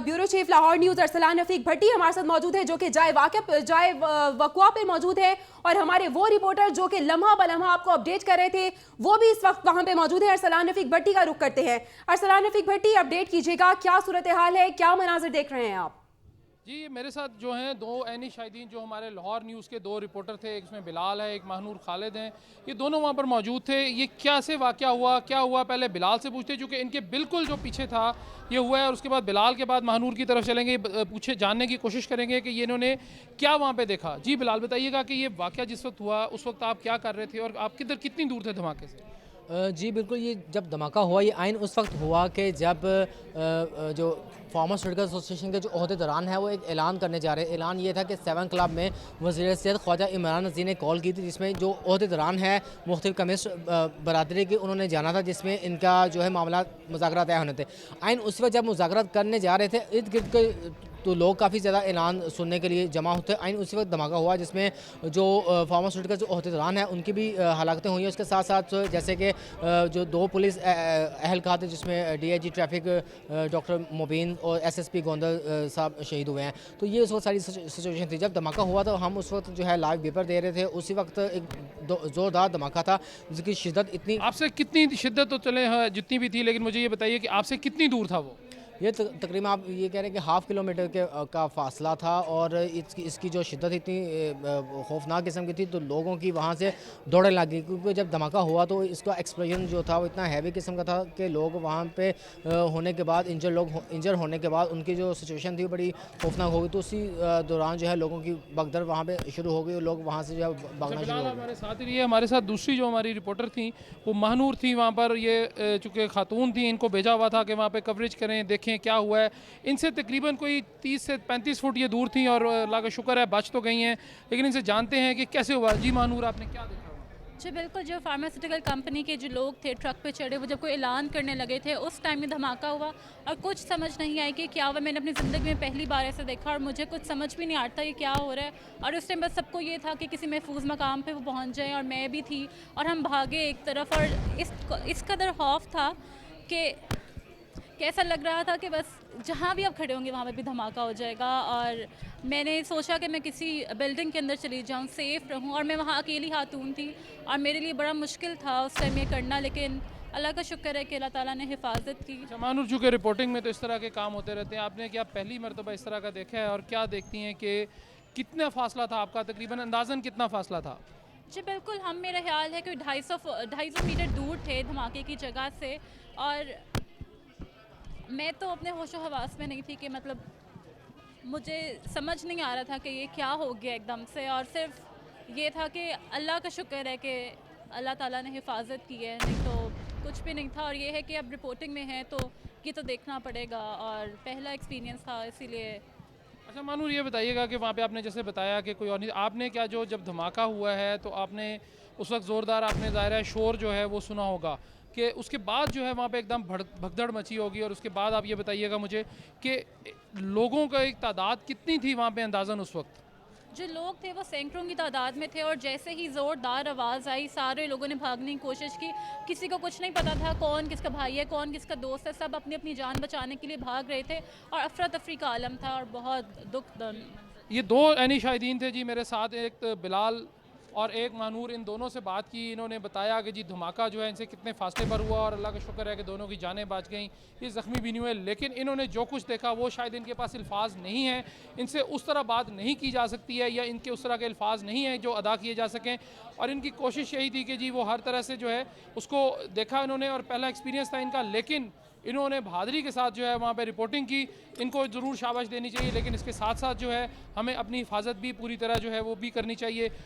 Bureau chief Lahore news Arsalan Rafiq Bhatti हमारे साथ मौजूद है, जो कि जाए वक़वा पे मौजूद है, और हमारे वो रिपोर्टर जो कि लम्हा बलम्हा आपको अपडेट कर रहे थे वो भी इस वक्त वहां पे मौजूद है। अरसलान रफीक भट्टी का रुख करते हैं। अरसलान रफीक भट्टी, अपडेट कीजिएगा, क्या सूरत हाल है, क्या मनाजिर देख रहे हैं आप? जी, मेरे साथ जो हैं दो ऐनी शाहिदीन जो हमारे लाहौर न्यूज़ के दो रिपोर्टर थे, एक इसमें बिलाल है, एक महानूर खालिद हैं। ये दोनों वहाँ पर मौजूद थे। ये क्या से वाक़या हुआ, क्या हुआ, पहले बिलाल से पूछते, चूँकि इनके बिल्कुल जो पीछे था ये हुआ है, और उसके बाद बिलाल के बाद महानूर की तरफ चलेंगे, पूछे जानने की कोशिश करेंगे कि ये इन्होंने क्या वहाँ पर देखा। जी बिलाल, बताइएगा कि ये वाक़या जिस वक्त हुआ उस वक्त आप क्या कर रहे थे और आप किधर कितनी दूर थे धमाके से? जी बिल्कुल, ये जब धमाका हुआ ये आइन उस वक्त हुआ कि जब जो फार्मर्स मेडिकल एसोसिएशन के जो अहदेदारान है वो एक ऐलान करने जा रहे हैं। ऐलान ये था कि 7 क्लब में वज़ीर सेहत ख्वाजा इमरान नज़ीर ने कॉल की थी, जिसमें जो अहदेदारान है मुख्तलिफ कम्युनिस्ट बरादरी के, उन्होंने जाना था, जिसमें इनका जो है मामला मुज़ाकरा तय होने थे। आइन उस वक्त जब मुज़ाकरा करने जा रहे थे, इर्द गिर्द के तो लोग काफ़ी ज़्यादा ऐलान सुनने के लिए जमा होते हैं। आइन उसी वक्त धमाका हुआ जिसमें जो फार्मास्यूटिकल जो अहदेदारान है उनकी भी हलाकतें हुई हैं। उसके साथ साथ जैसे कि जो दो पुलिस अहलकार थे, जिसमें DIG ट्रैफिक डॉक्टर मुबीन और SSP गोंदल साहब शहीद हुए हैं। तो ये उस वक्त सारी सिचुएशन थी। जब धमाका हुआ तो हम उस वक्त जो है लाइव पेपर दे रहे थे। उसी वक्त एक ज़ोरदार धमाका था जिसकी शिद्दत इतनी, आपसे कितनी शिद्दत तो चले जितनी भी थी, लेकिन मुझे ये बताइए कि आपसे कितनी दूर था वो? ये तकरीबन आप ये कह रहे हैं कि हाफ़ किलोमीटर का फासला था, और इसकी जो शिद्दत इतनी खौफनाक किस्म की थी तो लोगों की वहाँ से दौड़ने लगी, क्योंकि जब धमाका हुआ तो इसका एक्सप्लोजन जो था वो इतना हैवी किस्म का था कि लोग वहाँ पे होने के बाद इंजर होने के बाद उनकी जो सिचुएशन थी वो बड़ी खौफनाक हो गई। तो उसी दौरान जो है लोगों की भगदड़ वहाँ पर शुरू हो गई और लोग वहाँ से जो है भागना शुरू हो गए। हमारे साथ ही हमारे साथ दूसरी जो हमारी रिपोर्टर थी वो महानूर थी। वहाँ पर ये चूँकि खातून थी, इनको भेजा हुआ था कि वहाँ पे कवरेज करें, देखें क्या हुआ है। इनसे तकरीबन कोई 30 से 35 फुट ये दूर थी और अल्लाह का शुक्र है बच तो गई हैं, लेकिन इनसे जानते हैं कि कैसे हुआ। जी महानूर, आपने क्या देखा? जी बिल्कुल, जो फार्मास्यूटिकल कंपनी के जो लोग थे ट्रक पे चढ़े, वो जब कोई ऐलान करने लगे थे उस टाइम में धमाका हुआ और कुछ समझ नहीं आई कि क्या हुआ। मैंने अपनी ज़िंदगी में पहली बार ऐसे देखा और मुझे कुछ समझ भी नहीं आता ये क्या हो रहा है। और उस टाइम बस सबको ये था कि किसी महफूज मकाम पे वो पहुंच जाए, और मैं भी थी, और हम भागे एक तरफ। और इस कदर खौफ था कि कैसा लग रहा था कि बस जहाँ भी आप खड़े होंगे वहाँ पे भी धमाका हो जाएगा। और मैंने सोचा कि मैं किसी बिल्डिंग के अंदर चली जाऊँ, सेफ़ रहूँ, और मैं वहाँ अकेली खातून थी और मेरे लिए बड़ा मुश्किल था उस टाइम ये करना, लेकिन अल्लाह का शुक्र है कि अल्लाह ताला ने हिफाजत की। महानूर, चूँकि रिपोर्टिंग में तो इस तरह के काम होते रहते हैं, आपने क्या पहली मरतबा इस तरह का देखा है, और क्या देखती हैं कि कितना फ़ासला था आपका, तकरीबन अंदाज़न कितना फ़ासला था? जी बिल्कुल, हम, मेरा ख्याल है कि 250 मीटर दूर थे धमाके की जगह से, और मैं तो अपने होशो हवास में नहीं थी कि मतलब मुझे समझ नहीं आ रहा था कि ये क्या हो गया एकदम से। और सिर्फ ये था कि अल्लाह का शुक्र है कि अल्लाह ताला ने हिफाजत की है, नहीं तो कुछ भी नहीं था। और ये है कि अब रिपोर्टिंग में है तो ये तो देखना पड़ेगा, और पहला एक्सपीरियंस था इसीलिए। अच्छा महानूर, ये बताइएगा कि वहाँ पे आपने जैसे बताया कि कोई और नहीं, आपने क्या जो जब धमाका हुआ है तो आपने उस वक्त ज़ोरदार, आपने ज़ाहिर है शोर जो है वो सुना होगा, कि उसके बाद जो है वहाँ पे एकदम भगदड़ मची होगी, और उसके बाद आप ये बताइएगा मुझे कि लोगों का एक तादाद कितनी थी वहाँ पे अंदाज़न उस वक्त? जो लोग थे वो सैकड़ों की तादाद में थे, और जैसे ही ज़ोरदार आवाज़ आई सारे लोगों ने भागने की कोशिश की। किसी को कुछ नहीं पता था कौन किसका भाई है, कौन किसका दोस्त है, सब अपनी अपनी जान बचाने के लिए भाग रहे थे, और अफरा तफरी का आलम था और बहुत दुख। ये दो ऐनी शाहिदीन थे जी मेरे साथ, एक बिलाल और एक महानूर। इन दोनों से बात की, इन्होंने बताया कि जी धमाका जो है इनसे कितने फासले पर हुआ, और अल्लाह का शुक्र है कि दोनों की जानें बच गईं, ये ज़ख्मी भी नहीं हुए। लेकिन इन्होंने जो कुछ देखा वो शायद इनके पास अल्फाज नहीं हैं, इनसे उस तरह बात नहीं की जा सकती है, या इनके उस तरह के अल्फाज नहीं हैं जो अदा किए जा सकें। और इनकी कोशिश यही थी कि जी वो हर तरह से जो है उसको देखा इन्होंने, और पहला एक्सपीरियंस था इनका, लेकिन इन्होंने बहादुरी के साथ जो है वहाँ पे रिपोर्टिंग की। इनको ज़रूर शाबाश देनी चाहिए, लेकिन इसके साथ साथ जो है हमें अपनी हिफाजत भी पूरी तरह जो है वो भी करनी चाहिए।